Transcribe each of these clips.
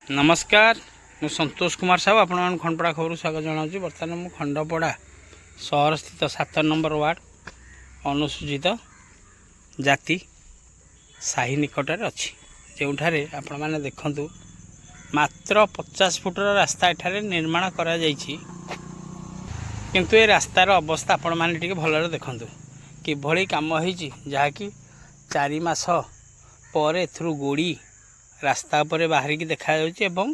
नमस्कार मु संतोष कुमार साहू आपण खंडपड़ा खबर स्वागत जनाऊँ। बर्तमान मु खंडपड़ा सहर स्थित 7 नंबर वार्ड अनुसूचित जाति साही निकटर अच्छी जोठारे आपण मैंने देखु मात्र 50 फुटर रास्ता एठारे निर्माण करा जायछि। किंतु ए रास्तार अवस्था आपण मैंने टिके भलरे देखंतु किभली काम होईछि जहाँकि 4 मास पर एथरु गोड़ी रास्ता पर बाहरिकी देखा जाउछि एवं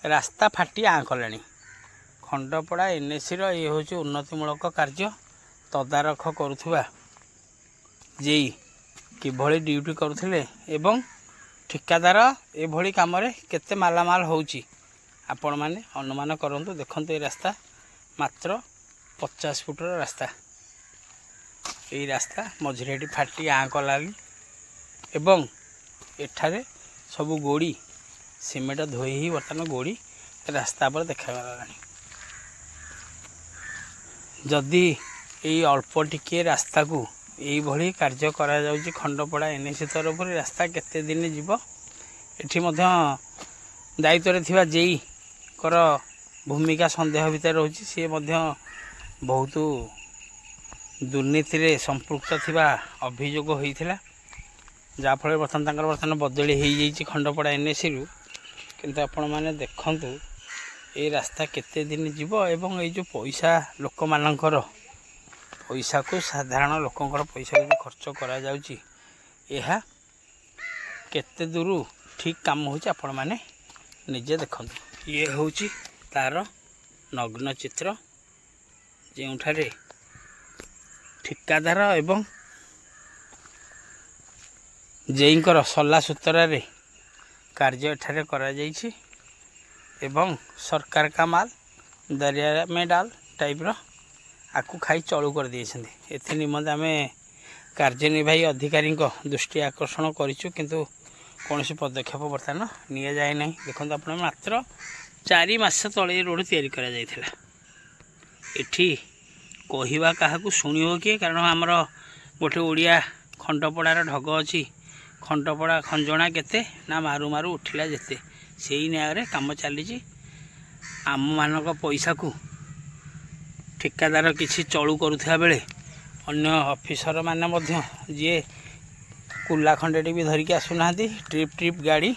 रास्ता फाटी आँ कलानी। खंडपड़ा एनएसी ये हूँ उन्नतिमूलक कार्य तदारख करुवा जेई किभली ड्यूटी करुथिले एवं ठिकादार एभली काम रे केते मालामाल होउछि आपण माने अनुमान करंतु। देखंतु ए रास्ता मात्र 50 फुटर रास्ता, यही रास्ता मझिरे फाटी आँ कलानी एवं एठारे सबू गोड़ी सीमेंट धोई ही बर्तमान गोड़ी रास्ता पर देखा जदि यही अल्प टिके रास्ता को यही भली कार्य करा जाउछि खंडपड़ा एनएसी तरफ रास्ता केते दिन जीव एठी मध्य दायित्व रे थिबा जेई कर भूमिका संदेह भितर रहउछि। सी मध्य बहुत दुर्नीति रे संपृक्त थिबा अभियोग होइथिला जाफल बर्तमान बदली हो जाइए खंडपड़ा एनएसी रु। किंतु आपण मैंने देखंतु ये रास्ता केते दिन जीव एवं ये जो पैसा लोक मानकर पैसा को साधारण लोकंकर पैसा को खर्च करा जाउची यह केते दूर ठीक काम होची आपण मैंने निजे देखंतु। ये होची तार नग्न चित्र जोठारे ठिकादार एवं जेईंकर सल्ला सूत्र कार्य एठारे करा जाइछि एवं सरकार का माल दरिया में डाल टाइप रो आकु खाई चलू कर दिए। एथि निमंते आमे कार्यनिर्वाही अधिकारी दृष्टि आकर्षण करिछु किंतु कौन पदक्षेप बर्तमान निया जाए नहीं। देखो आप मात्र 4 मास तले रोड तैयारी करा जाइथिला। एठी कहिबा काहाकू शुणिबो किए, कारण आमर गोटे ओडिया खंडपड़ार ढग अछि खंडपड़ा खंजणा केते ना मारू मारू उठिला जेते से न्याय काम चली आम मानक पैसा को ठिकादार किसी चलू करुवा बेले अन्य ऑफिसर माने मध्य जे कुला खंडे भी धरिकी आसुना ट्रिप गाड़ी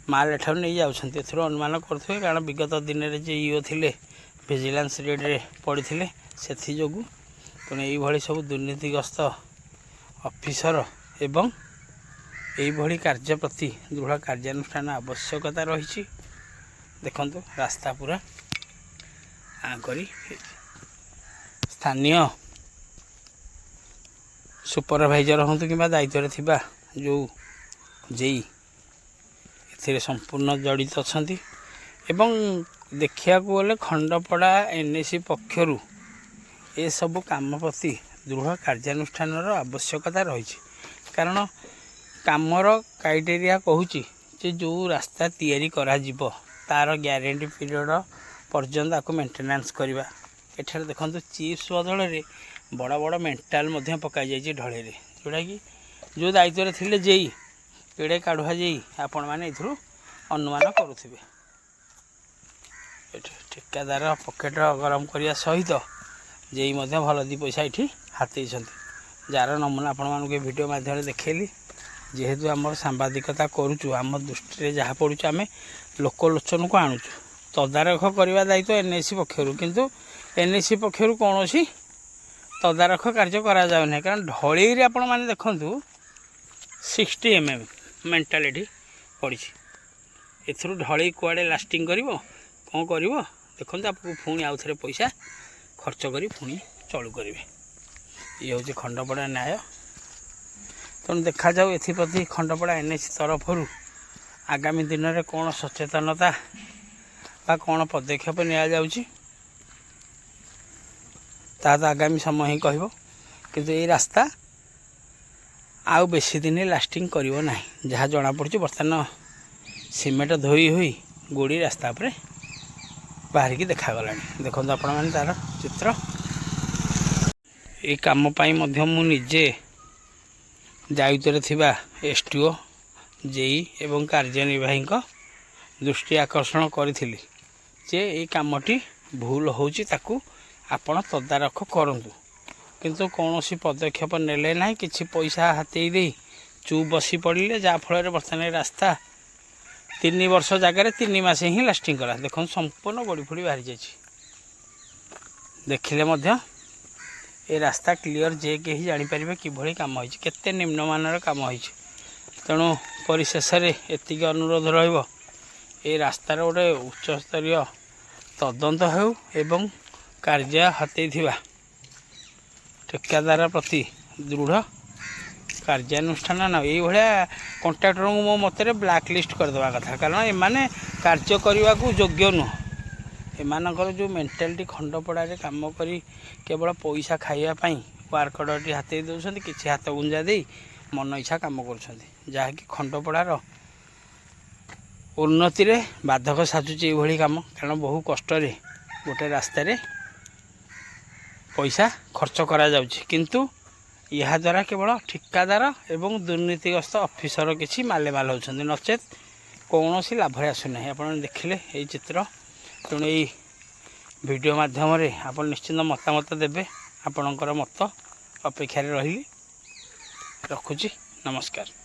माल एठार नहीं जाउछन्ति। एथरो अनुमान करुवे कारण विगत दिन में जे ईओ थिले विजिलेंस रेड रे पड़ते से जोगु तेणु यही सब दुर्नीतिग्रस्त ऑफिसर एवं यही कार्य प्रति दृढ़ कार्यानुष्ठान आवश्यकता रही। देखंतु रास्ता पूरा आकरी स्थानीय सुपरवाइजर हूँ कि दायित्व थिबा जो जेई एथिरे संपूर्ण जड़ित अछंती एवं देखिया को गले खंडपड़ा एनएसी पक्षरु ए सब काम प्रति दृढ़ कार्यानुष्ठान आवश्यकता रही। कारण कामर क्राइटेरिया कहूँ जो रास्ता तैयारी करा जिवो तार ग्यारंटी पीरियड पर्यंत आपको मेंटेनेंस करवा। एठार देखो चिप्स बदल में बड़ बड़ मेंटाल पकाई जाइए ढले जोटा कि जो दायित्व थिले जेई पेड़े काढ़ुआ जेई आपण मैंने इथु अनुमान करुवे। ठिकादार पकेट गरम करने सहित जेई भल 2 पैसा ये हाथी जार नमूना आपण मानक वीडियो माध्यम देखली। जेहेतु आम सांबादिकता करुचु आम दृष्टि जहाँ पड़ू आम लोकलोचन को आणुचु तदारख करने दायित्व एनएसी पक्षर किंतु एनएसी पक्षर कौन तदारख कार्य करा जाउना। कारण ढलई आपण मैंने देखु 60 mm मेंटालिटी पड़ी एथरू ढलई कुआड़े लास्टिंग कर कौन कर देखो आपको पुणी आउ थे पैसा खर्च कर पुणी चलू करेंगे। ये हूँ खंडपड़ा न्याय। तेणु देखा जाऊ एप्रति खंडपड़ा एनएसी तरफ आगामी दिन में कौन सचेतनता बा कौन पदक्षेप नि ता तो आगामी समय ही कह। किंतु ये रास्ता आउ बेसी दिन लास्टिंग करिवो नाही जहाँ जना पड़ी। बर्तमान सीमेंट धोई हुई गोड़ी रास्ता पर बाहरिकी देखागला। देखो आपण मैंने तार चित्र ये कम मु निजे दायित्व थिबा एसटीओ जेई एवं कार्यनिर्वाही ଦୃଷ୍ଟି ଆକର୍ଷଣ କରିଥିଲି ଯେ ଏଇ କାମଟି ଭୁଲ ହେଉଛି, ତାକୁ ଆପଣ ତଦାରଖ କରନ୍ତୁ। କିନ୍ତୁ କୌଣସି ପଦକ୍ଷେପ ନେଲେ ନାହିଁ, କିଛି ପଇସା ହାତେଇ ଦେଇ ଚୁପ୍ ବସି ପଡ଼ିଲେ, ଯାହାଫଳରେ ବର୍ତ୍ତମାନ ଏ ରାସ୍ତା 3 ବର୍ଷ ଜାଗାରେ 3 ମାସ ହିଁ ଲାଷ୍ଟିଂ କଲା। ଦେଖନ୍ତୁ ସମ୍ପୂର୍ଣ୍ଣ ଗୋଡ଼ି ଫୋଡ଼ି ବାହାରି ଯାଇଛି। ଦେଖିଲେ ମଧ୍ୟ ଏ ରାସ୍ତା କ୍ଲିଅର ଯେ କେହି ଜାଣିପାରିବେ କିଭଳି କାମ ହେଇଛି, କେତେ ନିମ୍ନମାନର କାମ ହେଇଛି। ତେଣୁ ପରିଶେଷରେ ଏତିକି ଅନୁରୋଧ ରହିବ, ଏ ରାସ୍ତାର ଗୋଟେ ଉଚ୍ଚସ୍ତରୀୟ ତଦନ୍ତ ହେଉ ଏବଂ କାର୍ଯ୍ୟ ହାତେଇଥିବା ଠିକାଦାର ପ୍ରତି ଦୃଢ଼ କାର୍ଯ୍ୟାନୁଷ୍ଠାନ ନ, ଏଇଭଳିଆ କଣ୍ଟ୍ରାକ୍ଟରଙ୍କୁ ମୋ ମତରେ ବ୍ଲାକ୍ ଲିଷ୍ଟ କରିଦେବା କଥା। କାରଣ ଏମାନେ କାର୍ଯ୍ୟ କରିବାକୁ ଯୋଗ୍ୟ ନୁହଁ। ଏମାନଙ୍କର ଯେଉଁ ମେଣ୍ଟାଲିଟି, ଖଣ୍ଡପଡ଼ାରେ କାମ କରି କେବଳ ପଇସା ଖାଇବା ପାଇଁ ୱାର୍କ ଅର୍ଡ଼ରଟି ହାତେଇ ଦେଉଛନ୍ତି, କିଛି ହାତ ଗୁଞ୍ଜା ଦେଇ ମନ ଇଚ୍ଛା କାମ କରୁଛନ୍ତି, ଯାହାକି ଖଣ୍ଡପଡ଼ାର ଉନ୍ନତିରେ ବାଧକ ସାଜୁଛି ଏଇଭଳି କାମ। କାରଣ ବହୁ କଷ୍ଟରେ ଗୋଟେ ରାସ୍ତାରେ ପଇସା ଖର୍ଚ୍ଚ କରାଯାଉଛି, କିନ୍ତୁ ଏହାଦ୍ୱାରା କେବଳ ଠିକାଦାର ଏବଂ ଦୁର୍ନୀତିଗ୍ରସ୍ତ ଅଫିସର କିଛି ମାଲେମାଲ ହେଉଛନ୍ତି, ନଚେତ୍ କୌଣସି ଲାଭରେ ଆସୁନାହିଁ। ଆପଣ ଦେଖିଲେ ଏଇ ଚିତ୍ର। ତେଣୁ ଏଇ ଭିଡ଼ିଓ ମାଧ୍ୟମରେ ଆପଣ ନିଶ୍ଚିନ୍ତ ମତାମତ ଦେବେ। ଆପଣଙ୍କର ମତ ଅପେକ୍ଷାରେ ରହିଲି। ରଖୁଛି, ନମସ୍କାର।